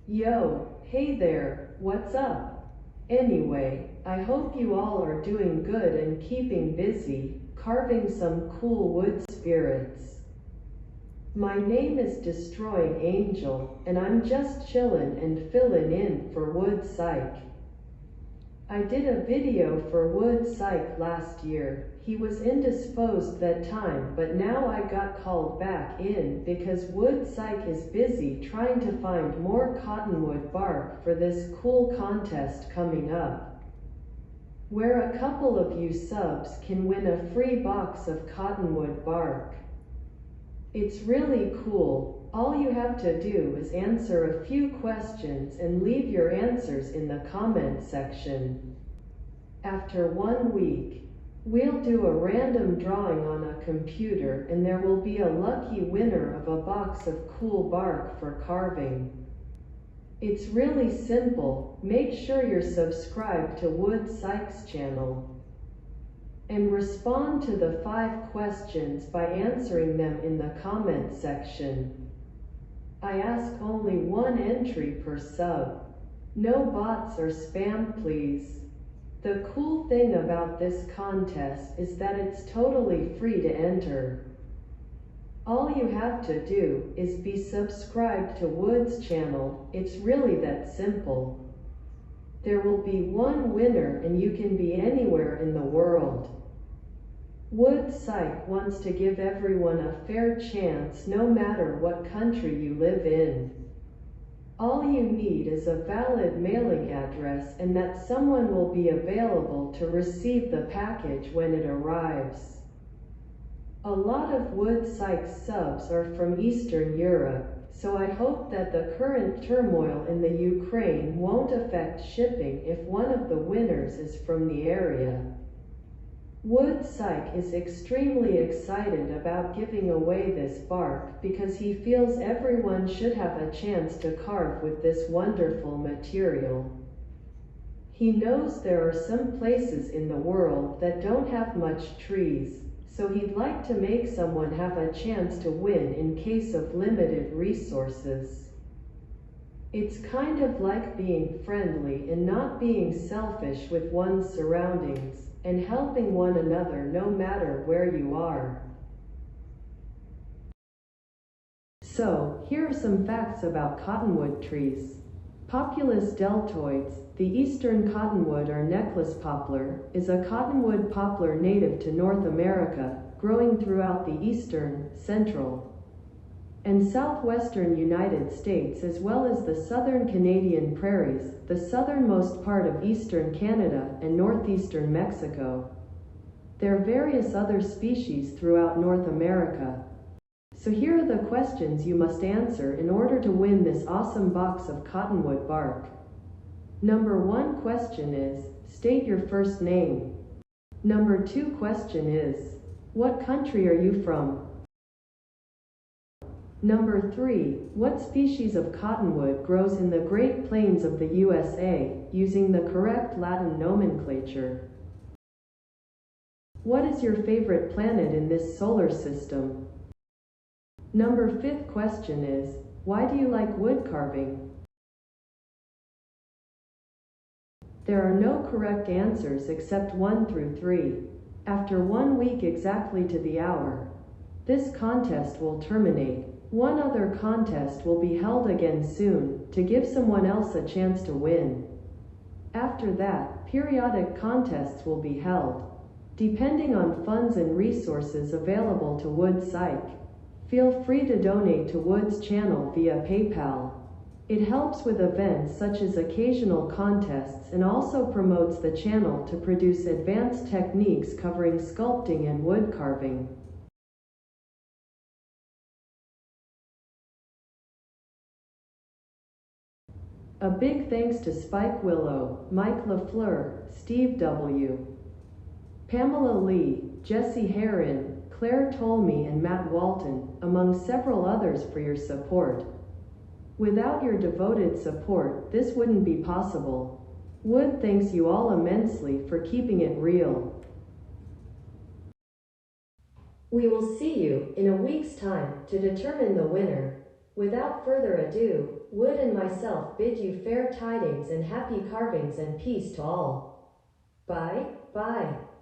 Yo, hey there, what's up? Anyway, I hope you all are doing good and keeping busy, carving some cool wood spirits. My name is Destroying Angel, and I'm just chillin' and fillin' in for Wood Psych. I did a video for Wood Psych last year. He was indisposed that time, but now I got called back in because Wood Psych is busy trying to find more cottonwood bark for this cool contest coming up, where a couple of you subs can win a free box of cottonwood bark. It's really cool. All you have to do is answer a few questions and leave your answers in the comment section. After 1 week, we'll do a random drawing on a computer and there will be a lucky winner of a box of cool bark for carving. It's really simple. Make sure you're subscribed to Wood Psych's channel and respond to the 5 questions by answering them in the comment section. I ask only 1 entry per sub. No bots or spam, please. The cool thing about this contest is that it's totally free to enter. All you have to do is be subscribed to Wood's channel. It's really that simple. There will be 1 winner and you can be anywhere in the world. Wood Psych wants to give everyone a fair chance no matter what country you live in. All you need is a valid mailing address and that someone will be available to receive the package when it arrives. A lot of Wood Psych subs are from Eastern Europe, so I hope that the current turmoil in the Ukraine won't affect shipping if one of the winners is from the area. Wood Psych is extremely excited about giving away this bark because he feels everyone should have a chance to carve with this wonderful material. He knows there are some places in the world that don't have much trees, so he'd like to make someone have a chance to win in case of limited resources. It's kind of like being friendly and not being selfish with one's surroundings, and helping one another no matter where you are. So, here are some facts about cottonwood trees. Populus deltoides, the eastern cottonwood or necklace poplar, is a cottonwood poplar native to North America, growing throughout the eastern, central, and southwestern United States as well as the southern Canadian prairies, the southernmost part of eastern Canada, and northeastern Mexico. There are various other species throughout North America. So here are the questions you must answer in order to win this awesome box of cottonwood bark. Number 1 question is, state your first name. Number 2 question is, what country are you from? Number 3, what species of cottonwood grows in the Great Plains of the USA, using the correct Latin nomenclature? What is your favorite planet in this solar system? Number 5th question is, why do you like wood carving? There are no correct answers except 1 through 3. After 1 week exactly to the hour, this contest will terminate. One other contest will be held again soon, to give someone else a chance to win. After that, periodic contests will be held, depending on funds and resources available to Wood Psych. Feel free to donate to Wood's channel via PayPal. It helps with events such as occasional contests and also promotes the channel to produce advanced techniques covering sculpting and wood carving. A big thanks to Spike Willow, Mike LaFleur, Steve W., Pamela Lee, Jesse Herron, Claire Tolmie and Matt Walton, among several others for your support. Without your devoted support, this wouldn't be possible. Wood thanks you all immensely for keeping it real. We will see you in a week's time to determine the winner. Without further ado, Wood and myself bid you fair tidings and happy carvings and peace to all. Bye, bye.